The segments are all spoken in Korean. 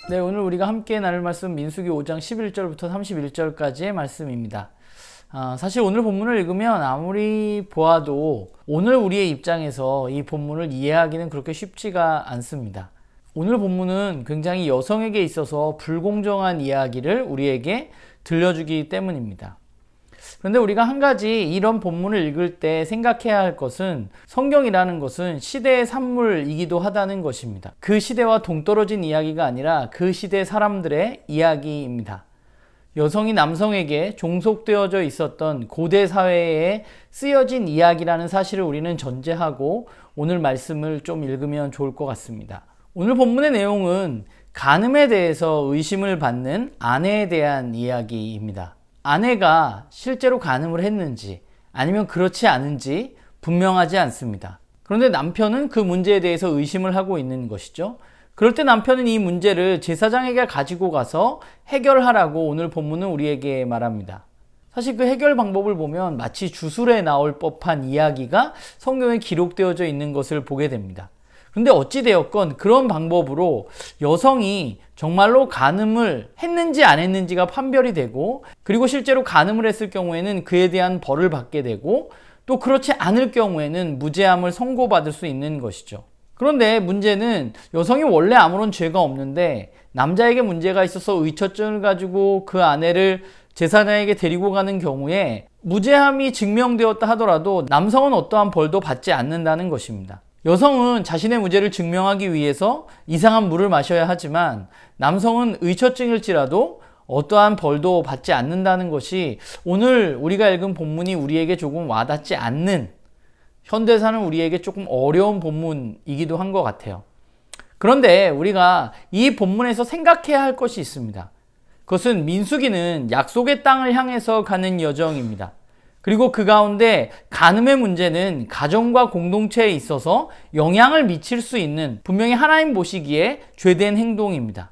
네, 오늘 우리가 함께 나눌 말씀 민수기 5장 11절부터 31절까지의 말씀입니다. 사실 오늘 본문을 읽으면 아무리 보아도 오늘 우리의 입장에서 이 본문을 이해하기는 그렇게 쉽지가 않습니다. 오늘 본문은 굉장히 여성에게 있어서 불공정한 이야기를 우리에게 들려주기 때문입니다. 그런데 우리가 한 가지 이런 본문을 읽을 때 생각해야 할 것은 성경이라는 것은 시대의 산물이기도 하다는 것입니다. 그 시대와 동떨어진 이야기가 아니라 그 시대 사람들의 이야기입니다. 여성이 남성에게 종속되어져 있었던 고대 사회에 쓰여진 이야기라는 사실을 우리는 전제하고 오늘 말씀을 좀 읽으면 좋을 것 같습니다. 오늘 본문의 내용은 간음에 대해서 의심을 받는 아내에 대한 이야기입니다. 아내가 실제로 간음을 했는지 아니면 그렇지 않은지 분명하지 않습니다. 그런데 남편은 그 문제에 대해서 의심을 하고 있는 것이죠. 그럴 때 남편은 이 문제를 제사장에게 가지고 가서 해결하라고 오늘 본문은 우리에게 말합니다. 사실 그 해결 방법을 보면 마치 주술에 나올 법한 이야기가 성경에 기록되어져 있는 것을 보게 됩니다. 그런데 어찌되었건 그런 방법으로 여성이 정말로 간음을 했는지 안 했는지가 판별이 되고, 그리고 실제로 간음을 했을 경우에는 그에 대한 벌을 받게 되고, 또 그렇지 않을 경우에는 무죄함을 선고받을 수 있는 것이죠. 그런데 문제는 여성이 원래 아무런 죄가 없는데 남자에게 문제가 있어서 의처증을 가지고 그 아내를 제사장에게 데리고 가는 경우에 무죄함이 증명되었다 하더라도 남성은 어떠한 벌도 받지 않는다는 것입니다. 여성은 자신의 무죄를 증명하기 위해서 이상한 물을 마셔야 하지만 남성은 의처증일지라도 어떠한 벌도 받지 않는다는 것이 오늘 우리가 읽은 본문이 우리에게 조금 와닿지 않는, 현대사는 우리에게 조금 어려운 본문이기도 한 것 같아요. 그런데 우리가 이 본문에서 생각해야 할 것이 있습니다. 그것은 민수기는 약속의 땅을 향해서 가는 여정입니다. 그리고 그 가운데 간음의 문제는 가정과 공동체에 있어서 영향을 미칠 수 있는, 분명히 하나님 보시기에 죄된 행동입니다.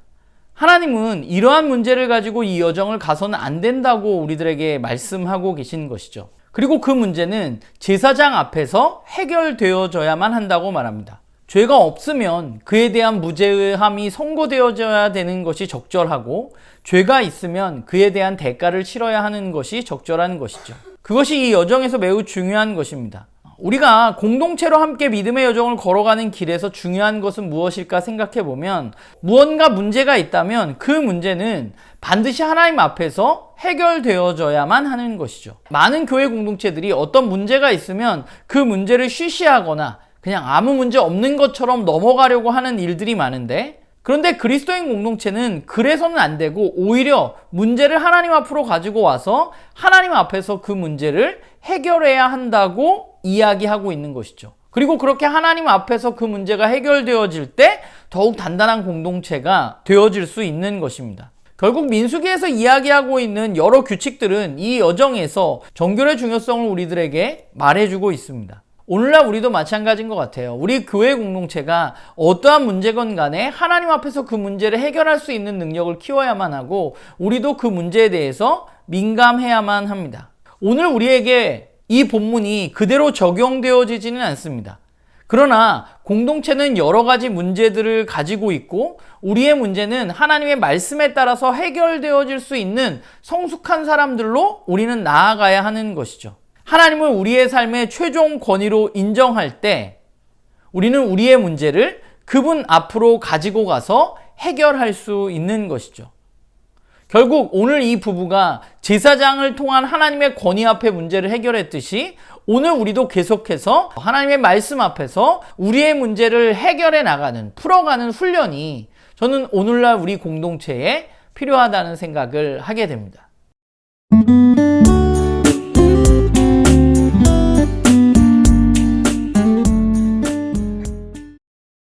하나님은 이러한 문제를 가지고 이 여정을 가서는 안 된다고 우리들에게 말씀하고 계신 것이죠. 그리고 그 문제는 제사장 앞에서 해결되어져야만 한다고 말합니다. 죄가 없으면 그에 대한 무죄함이 선고되어져야 되는 것이 적절하고, 죄가 있으면 그에 대한 대가를 치러야 하는 것이 적절한 것이죠. 그것이 이 여정에서 매우 중요한 것입니다. 우리가 공동체로 함께 믿음의 여정을 걸어가는 길에서 중요한 것은 무엇일까 생각해 보면, 무언가 문제가 있다면 그 문제는 반드시 하나님 앞에서 해결되어져야만 하는 것이죠. 많은 교회 공동체들이 어떤 문제가 있으면 그 문제를 쉬쉬하거나 그냥 아무 문제 없는 것처럼 넘어가려고 하는 일들이 많은데, 그런데 그리스도인 공동체는 그래서는 안 되고 오히려 문제를 하나님 앞으로 가지고 와서 하나님 앞에서 그 문제를 해결해야 한다고 이야기하고 있는 것이죠. 그리고 그렇게 하나님 앞에서 그 문제가 해결되어질 때 더욱 단단한 공동체가 되어질 수 있는 것입니다. 결국 민수기에서 이야기하고 있는 여러 규칙들은 이 여정에서 정결의 중요성을 우리들에게 말해주고 있습니다. 오늘날 우리도 마찬가지인 것 같아요. 우리 교회 공동체가 어떠한 문제건 간에 하나님 앞에서 그 문제를 해결할 수 있는 능력을 키워야만 하고, 우리도 그 문제에 대해서 민감해야만 합니다. 오늘 우리에게 이 본문이 그대로 적용되어지지는 않습니다. 그러나 공동체는 여러 가지 문제들을 가지고 있고, 우리의 문제는 하나님의 말씀에 따라서 해결되어질 수 있는 성숙한 사람들로 우리는 나아가야 하는 것이죠. 하나님을 우리의 삶의 최종 권위로 인정할 때 우리는 우리의 문제를 그분 앞으로 가지고 가서 해결할 수 있는 것이죠. 결국 오늘 이 부부가 제사장을 통한 하나님의 권위 앞에 문제를 해결했듯이, 오늘 우리도 계속해서 하나님의 말씀 앞에서 우리의 문제를 해결해 나가는, 풀어가는 훈련이 저는 오늘날 우리 공동체에 필요하다는 생각을 하게 됩니다.